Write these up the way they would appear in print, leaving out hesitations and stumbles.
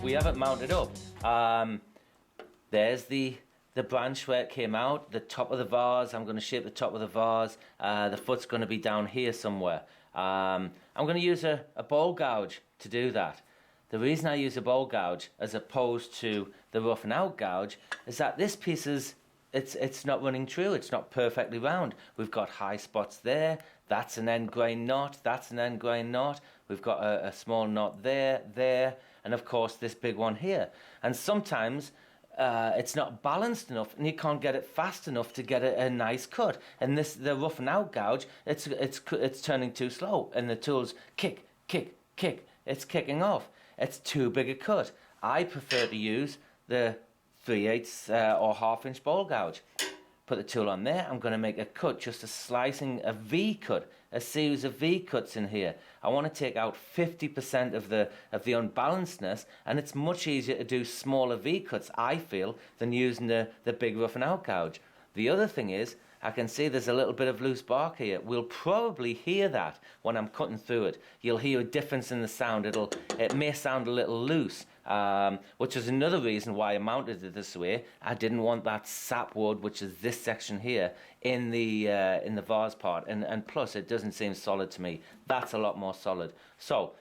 we have it mounted up. There's the branch where it came out, the top of the vase. I'm going to shape the top of the vase. The foot's going to be down here somewhere. I'm going to use a bowl gouge to do that. The reason I use a bowl gouge as opposed to the rough and out gouge is that this piece is, it's not running true, it's not perfectly round. We've got high spots there, that's an end grain knot, that's an end grain knot. We've got a small knot there, and of course this big one here. And sometimes it's not balanced enough and you can't get it fast enough to get a nice cut. And the rough and out gouge, it's turning too slow and the tool's kick, it's kicking off. It's too big a cut. I prefer to use the 3/8 or 1/2 inch bowl gouge. Put the tool on there. I'm going to make a cut, just a slicing, a V cut, a series of V cuts in here. I want to take out 50% of the unbalancedness, and it's much easier to do smaller V cuts, I feel, than using the big rough and out gouge. The other thing is, I can see there's a little bit of loose bark here. We'll probably hear that when I'm cutting through it. You'll hear a difference in the sound. It may sound a little loose, which is another reason why I mounted it this way. I didn't want that sapwood, which is this section here, in the vase part. And plus, it doesn't seem solid to me. That's a lot more solid. So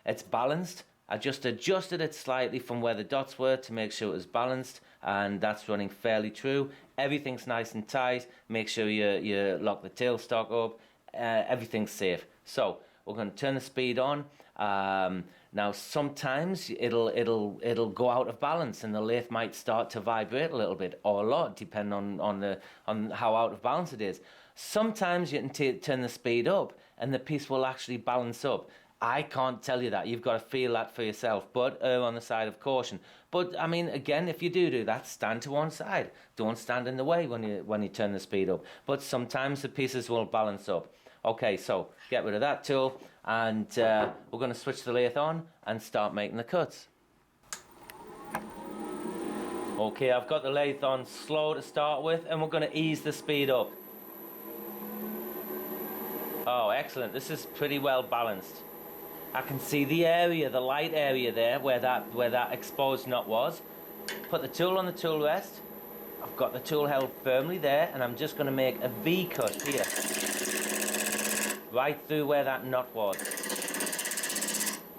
it's balanced. I just adjusted it slightly from where the dots were to make sure it was balanced, and that's running fairly true. Everything's nice and tight. Make sure you lock the tailstock up. Everything's safe. So we're going to turn the speed on. Now sometimes it'll go out of balance and the lathe might start to vibrate a little bit, or a lot, depending on how out of balance it is. Sometimes you can turn the speed up and the piece will actually balance up. I can't tell you that. You've got to feel that for yourself, but err on the side of caution. But I mean, again, if you do that, stand to one side. Don't stand in the way when you turn the speed up. But sometimes the pieces will balance up. Okay, so get rid of that tool, and we're going to switch the lathe on and start making the cuts. Okay, I've got the lathe on slow to start with, and we're going to ease the speed up. Oh, excellent. This is pretty well balanced. I can see the area, the light area there, where that exposed knot was. Put the tool on the tool rest. I've got the tool held firmly there, and I'm just going to make a V cut here, right through where that knot was.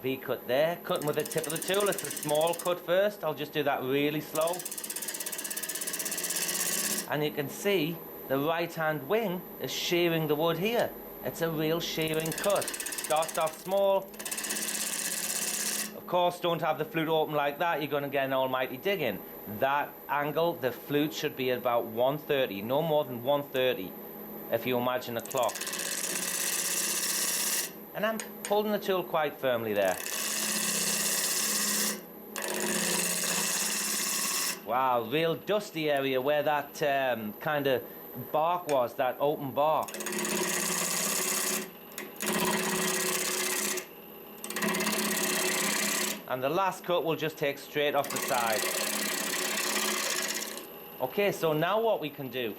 V cut there, cutting with the tip of the tool. It's a small cut first. I'll just do that really slow. And you can see the right hand wing is shearing the wood here. It's a real shearing cut. Starts off small. Of course, don't have the flute open like that, you're going to get an almighty dig in. That angle, the flute should be at about 130, no more than 130, if you imagine a clock. And I'm holding the tool quite firmly there. Wow, real dusty area where that kind of bark was, that open bark. And the last cut we'll just take straight off the side. Okay, so now what we can do,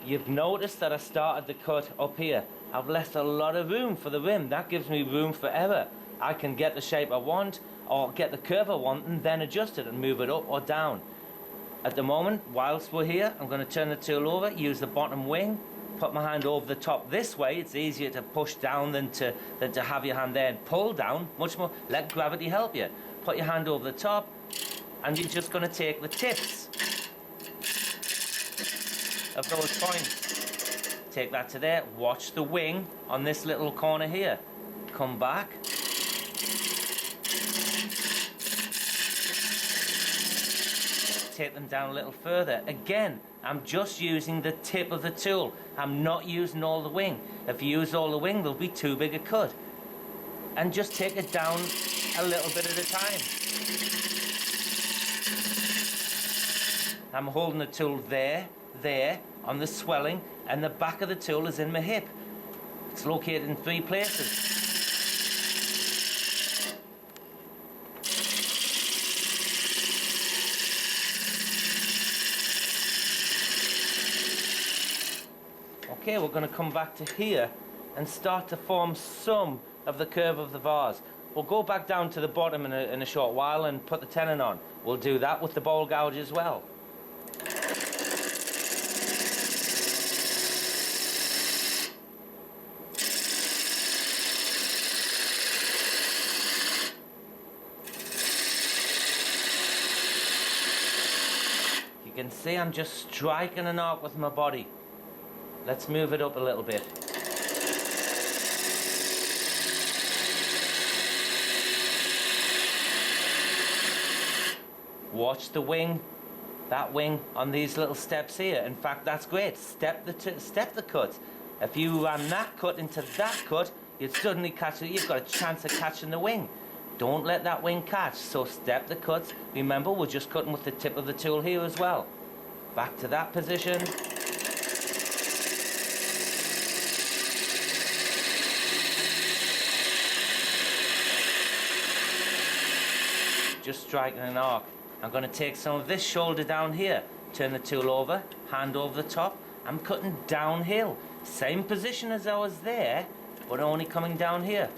you've noticed that I started the cut up here. I've left a lot of room for the rim. That gives me room for error. I can get the shape I want, or get the curve I want, and then adjust it and move it up or down. At the moment, whilst we're here, I'm going to turn the tool over, use the bottom wing, put my hand over the top this way. It's easier to push down than to have your hand there and pull down. Much more, let gravity help you. Put your hand over the top, and you're just going to take the tips of those points. Take that to there. Watch the wing on this little corner here. Come back. Take them down a little further. Again, I'm just using the tip of the tool. I'm not using all the wing. If you use all the wing, there'll be too big a cut. And just take it down a little bit at a time. I'm holding the tool there, on the swelling, and the back of the tool is in my hip. It's located in 3 places. Okay, we're going to come back to here and start to form some of the curve of the vase. We'll go back down to the bottom in a short while and put the tenon on. We'll do that with the bowl gouge as well. You can see I'm just striking an arc with my body. Let's move it up a little bit. Watch the wing, that wing on these little steps here. In fact, that's great. Step the cut. If you ran that cut into that cut, you'd suddenly catch it. You've got a chance of catching the wing. Don't let that wing catch. So step the cuts. Remember, we're just cutting with the tip of the tool here as well. Back to that position. Just striking an arc. I'm going to take some of this shoulder down here, turn the tool over, hand over the top. I'm cutting downhill. Same position as I was there, but only coming down here.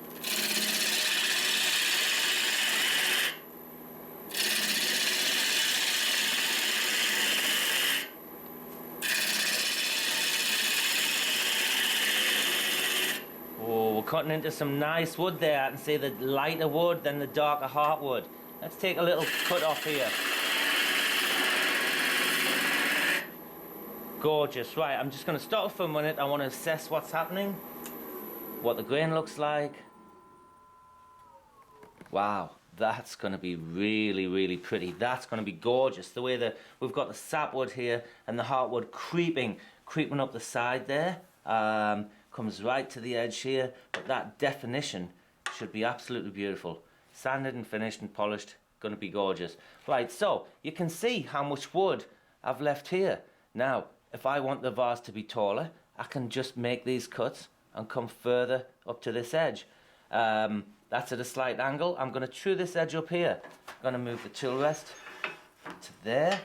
Oh, we're cutting into some nice wood there. I can see the lighter wood than the darker heartwood. Let's take a little cut off here. Gorgeous. Right, I'm just going to stop for a minute. I want to assess what's happening, what the grain looks like. Wow, that's going to be really, really pretty. That's going to be gorgeous. The way that we've got the sapwood here and the heartwood creeping up the side there. Comes right to the edge here. But that definition should be absolutely beautiful. Sanded and finished and polished, going to be gorgeous. Right, so you can see how much wood I've left here. Now, if I want the vase to be taller, I can just make these cuts and come further up to this edge. That's at a slight angle. I'm going to true this edge up here. I'm going to move the tool rest to there.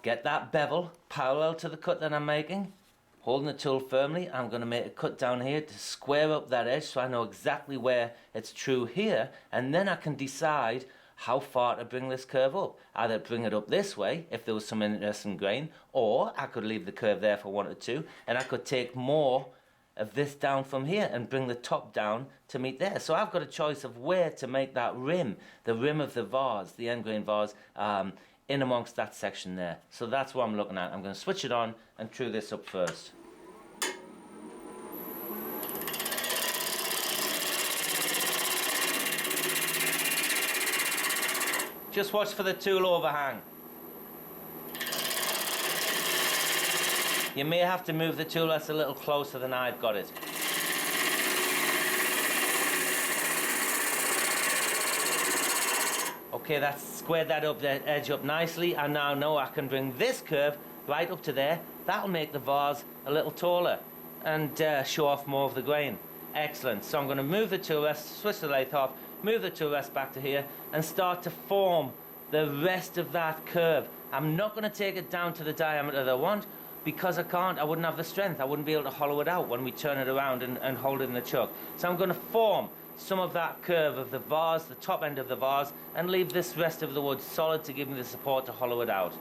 Get that bevel parallel to the cut that I'm making. Holding the tool firmly, I'm going to make a cut down here to square up that edge so I know exactly where it's true here, and then I can decide how far to bring this curve up. Either bring it up this way if there was some interesting grain, or I could leave the curve there if I wanted to, and I could take more of this down from here and bring the top down to meet there. So I've got a choice of where to make that rim, the rim of the vase, the end grain vase, in amongst that section there. So that's what I'm looking at. I'm going to switch it on and true this up first. Just watch for the tool overhang. You may have to move the tool rest a little closer than I've got it. Okay, that's squared that up, the edge up nicely. I now know I can bring this curve right up to there. That'll make the vase a little taller and show off more of the grain. Excellent. So I'm going to move the tool rest, switch the lathe off, move the tool rest back to here and start to form the rest of that curve. I'm not going to take it down to the diameter that I want because I can't. I wouldn't have the strength. I wouldn't be able to hollow it out when we turn it around and hold it in the chuck. So I'm going to form some of that curve of the vase, the top end of the vase, and leave this rest of the wood solid to give me the support to hollow it out.